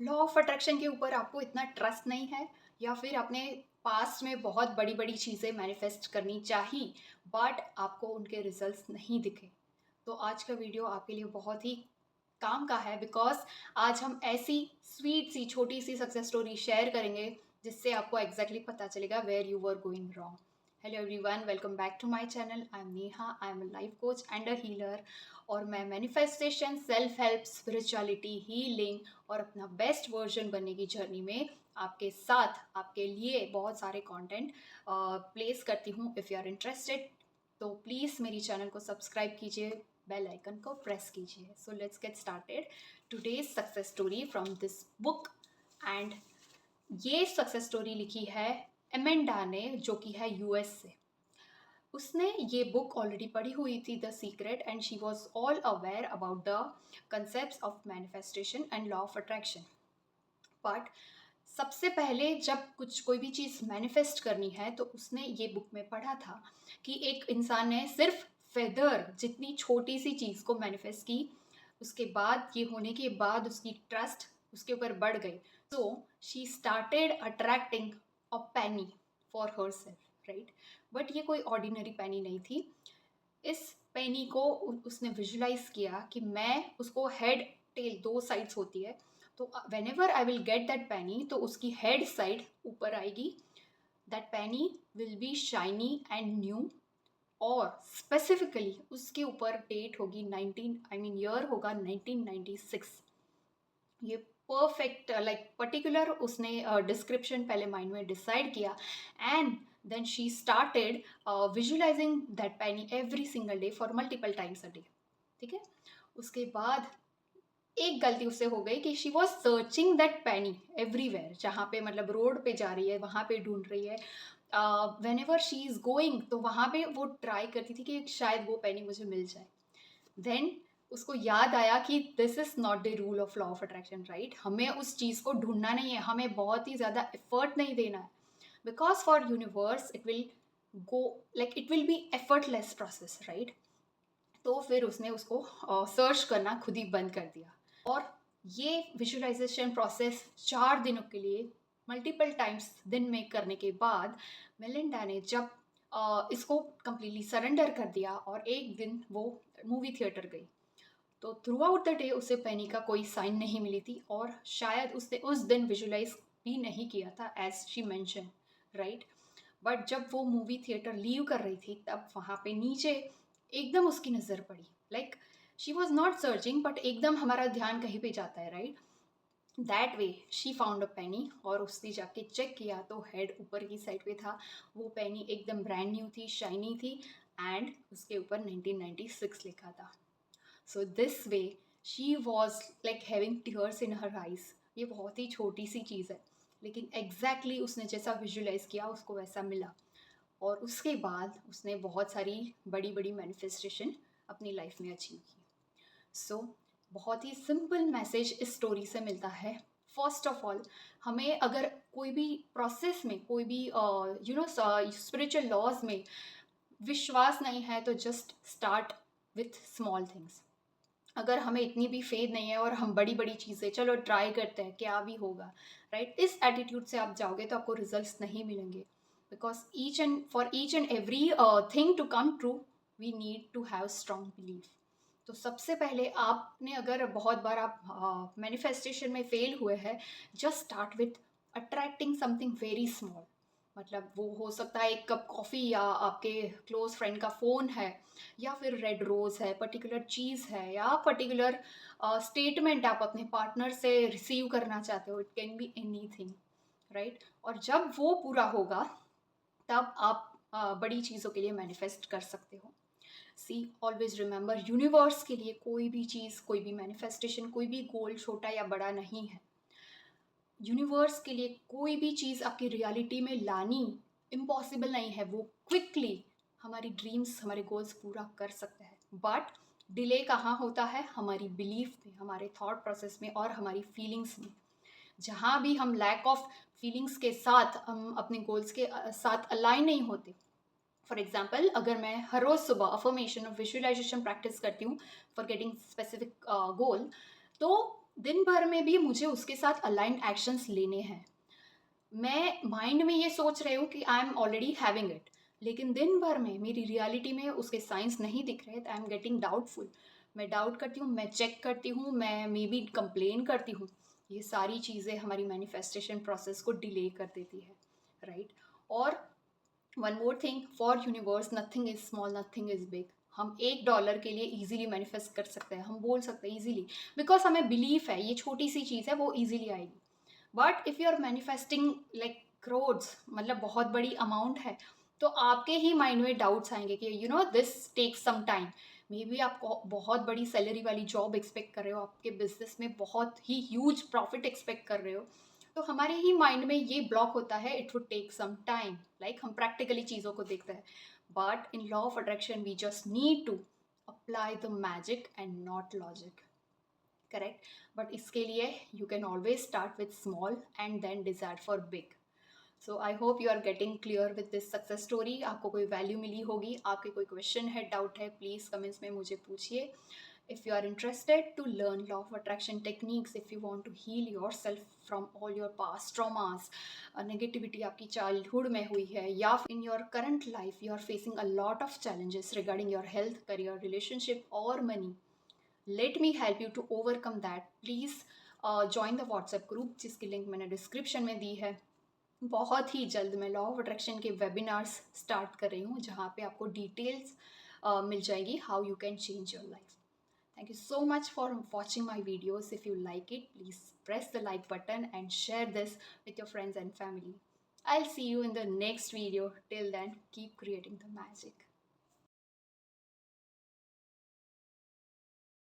Law of attraction के ऊपर आपको इतना ट्रस्ट नहीं है, या फिर आपने पास्ट में बहुत बड़ी बड़ी चीज़ें मैनिफेस्ट करनी चाहिए बट आपको उनके रिजल्ट्स नहीं दिखे, तो आज का वीडियो आपके लिए बहुत ही काम का है। बिकॉज आज हम ऐसी स्वीट सी छोटी सी सक्सेस स्टोरी शेयर करेंगे जिससे आपको एग्जैक्टली पता चलेगा where you were going wrong. Hello everyone, welcome back to my channel. I am Neha, I am a life coach and a healer. और मैं manifestation, self help, spirituality, healing और अपना best version बनने की जर्नी में आपके साथ आपके लिए बहुत सारे कंटेंट प्लेस करती हूँ। इफ़ यू आर इंटरेस्टेड तो प्लीज़ मेरी चैनल को सब्सक्राइब कीजिए, बेल आइकन को प्रेस कीजिए। So let's get started today's success story from this book. And ये सक्सेस स्टोरी लिखी है एमेंडा ने, जो कि है यूएस से। उसने ये बुक ऑलरेडी पढ़ी हुई थी, the secret, and she was all aware about the concept of manifestation and law of attraction. But सबसे पहले जब कोई भी चीज़ मैनिफेस्ट करनी है तो उसने ये बुक में पढ़ा था कि एक इंसान ने सिर्फ फेदर जितनी छोटी सी चीज़ को मैनिफेस्ट की, उसके बाद ये होने के बाद उसकी ट्रस्ट उसके ऊपर बढ़ गई। So she started attracting a Penney for her self, right. But ये कोई ऑर्डिनरी पेनी नहीं थी। इस पेनी को उसने विजुलाइज किया कि मैं उसको हेड टेल, दो साइड्स होती है, तो whenever I will get that penny तो उसकी हेड साइड ऊपर आएगी। That penny will be shiny and new, और स्पेसिफिकली उसके ऊपर डेट होगी 19, आई मीन ईयर होगा 1996। ये परफेक्ट लाइक पर्टिकुलर उसने डिस्क्रिप्शन पहले माइंड में डिसाइड किया। And then she started visualising that penny every single day for multiple times a day. ठीक है। उसके बाद एक गलती उससे हो गई कि she was searching that Penney everywhere, जहाँ पे मतलब रोड पे जा रही है वहाँ पे ढूंढ रही है। When ever she is going तो वहाँ पे वो ट्राई करती थी कि शायद वो पेनी मुझे मिल जाए। देन उसको याद आया कि this is not the rule of law of attraction, right. हमें उस चीज़ को ढूंढना नहीं है, हमें बहुत ही ज़्यादा एफर्ट नहीं देना है। Because for universe it will go like it will be effortless process, right. तो फिर उसने उसको सर्च करना खुद ही बंद कर दिया। और ये विजुअलाइजेशन प्रोसेस 4 दिनों के लिए मल्टीपल टाइम्स दिन में करने के बाद मेलिंडा ने जब इसको कम्प्लीटली सरेंडर कर दिया और एक दिन वो मूवी थिएटर गई, तो थ्रू आउट द डे उसे पेनी का कोई साइन नहीं मिली थी, और शायद उसने उस दिन विजुलाइज भी नहीं किया था as she mention, right. But जब वो मूवी थिएटर लीव कर रही थी तब वहाँ पे नीचे एकदम उसकी नज़र पड़ी। Like she was not searching but एकदम हमारा ध्यान कहीं पे जाता है, right. That way she found a penny, और उसने जाके चेक किया तो हेड ऊपर की साइड पे था। वो पेनी एकदम ब्रांड न्यू थी, शाइनी थी, एंड उसके ऊपर 1996 लिखा था। So this way she was like having tears in her eyes. ये बहुत ही छोटी सी चीज़ है, लेकिन एग्जैक्टली उसने जैसा विजुलाइज किया उसको वैसा मिला। और उसके बाद उसने बहुत सारी बड़ी बड़ी मैनिफेस्टेशन अपनी लाइफ में अचीव की। सो बहुत ही सिंपल मैसेज इस स्टोरी से मिलता है। फर्स्ट ऑफ ऑल, हमें अगर कोई भी प्रोसेस में, कोई भी स्पिरिचुअल लॉज में विश्वास नहीं है तो just start with small things. अगर हमें इतनी भी फेथ नहीं है और हम बड़ी बड़ी चीज़ें चलो ट्राई करते हैं क्या भी होगा, राइट, इस एटीट्यूड से आप जाओगे तो आपको रिजल्ट्स नहीं मिलेंगे। Because each and every thing to come true we need to have strong belief. तो सबसे पहले आपने, अगर बहुत बार आप मैनिफेस्टेशन में फेल हुए हैं, just start with attracting something very small. मतलब वो हो सकता है एक कप कॉफ़ी, या आपके क्लोज फ्रेंड का फ़ोन है, या फिर रेड रोज़ है, पर्टिकुलर चीज़ है, या पर्टिकुलर स्टेटमेंट आप अपने पार्टनर से रिसीव करना चाहते हो। It can be any thing, right. और जब वो पूरा होगा तब आप बड़ी चीज़ों के लिए मैनिफेस्ट कर सकते हो। सी ऑलवेज रिमेंबर, यूनिवर्स के लिए कोई भी चीज़, कोई भी मैनिफेस्टेशन, कोई भी गोल छोटा या बड़ा नहीं है। यूनिवर्स के लिए कोई भी चीज़ आपकी रियलिटी में लानी इम्पॉसिबल नहीं है। वो क्विकली हमारी ड्रीम्स, हमारे गोल्स पूरा कर सकते हैं। बट डिले कहाँ होता है? हमारी बिलीफ में, हमारे थॉट प्रोसेस में और हमारी फीलिंग्स में। जहाँ भी हम लैक ऑफ फीलिंग्स के साथ, हम अपने गोल्स के साथ अलाइन नहीं होते। फॉर एग्जाम्पल, अगर मैं हर रोज़ सुबह अफर्मेशन और विजुअलाइजेशन प्रैक्टिस करती हूँ फॉर गेटिंग स्पेसिफिक गोल, तो दिन भर में भी मुझे उसके साथ अलाइंड एक्शंस लेने हैं। मैं माइंड में ये सोच रही हूँ कि I am already having it, लेकिन दिन भर में मेरी रियलिटी में उसके साइंस नहीं दिख रहे, तो आई एम गेटिंग डाउटफुल। मैं डाउट करती हूँ, मैं चेक करती हूँ, मैं मे बी कंप्लेन करती हूँ। ये सारी चीज़ें हमारी मैनिफेस्टेशन प्रोसेस को डिले कर देती है, राइट? और one more thing, for universe nothing is small, nothing is big. हम $1 के लिए इजीली मैनिफेस्ट कर सकते हैं, हम बोल सकते हैं इजीली, बिकॉज हमें बिलीफ है ये छोटी सी चीज़ है, वो इजीली आएगी। But if you are manifesting like crores, मतलब बहुत बड़ी अमाउंट है, तो आपके ही माइंड में डाउट्स आएंगे कि you know this takes some time. Maybe आप बहुत बड़ी सैलरी वाली जॉब एक्सपेक्ट कर रहे हो, आपके बिजनेस में बहुत ही ह्यूज प्रॉफिट एक्सपेक्ट कर रहे हो, तो हमारे ही माइंड में ये ब्लॉक होता है, it would take some time. Like हम प्रैक्टिकली चीज़ों को देखते हैं, but in law of attraction we just need to apply the magic and not logic, correct? But इसके लिए you can always start with small and then desire for big. So I hope you are getting clear with this success story, आपको कोई value मिली होगी। आपके कोई question है, doubt है, please comments में मुझे पूछिए। If you are interested to learn law of attraction techniques, if you want to heal yourself from all your past traumas, negativity आपकी childhood में हुई है, या in your current life you are facing a lot of challenges regarding your health, career, relationship or money, let me help you to overcome that. Please join the WhatsApp group जिसकी link मैंने description में दी है। बहुत ही जल्द मैं law of attraction के webinars start कर रही हूँ, जहाँ पे आपको डिटेल्स मिल जाएगी how you can change your life. Thank you so much for watching my videos. If you like it, please press the like button and share this with your friends and family. I'll see you in the next video. Till then, keep creating the magic.